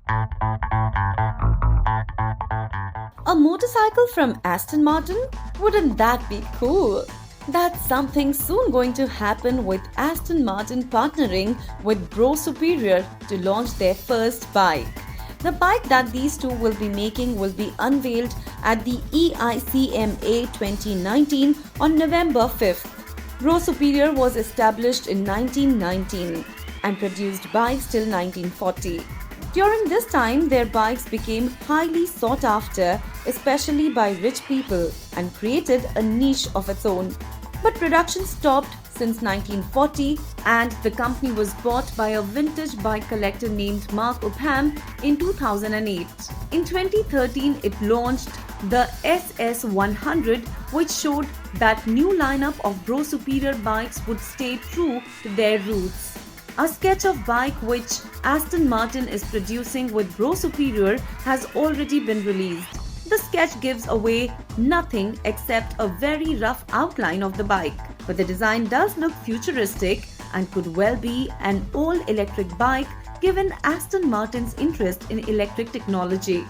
A motorcycle from Aston Martin? Wouldn't that be cool? That's something soon going to happen with Aston Martin partnering with Brough Superior to launch their first bike. The bike that these two will be making will be unveiled at the EICMA 2019 on November 5th. Brough Superior was established in 1919 and produced bikes till 1940. During this time, their bikes became highly sought after, especially by rich people, and created a niche of its own. But production stopped since 1940, and the company was bought by a vintage bike collector named Mark Upham in 2008. In 2013, it launched the SS100, which showed that new lineup of Brough Superior bikes would stay true to their roots. A sketch of bike which Aston Martin is producing with Brough Superior has already been released. The sketch gives away nothing except a very rough outline of the bike, but the design does look futuristic and could well be an all-electric bike given Aston Martin's interest in electric technology.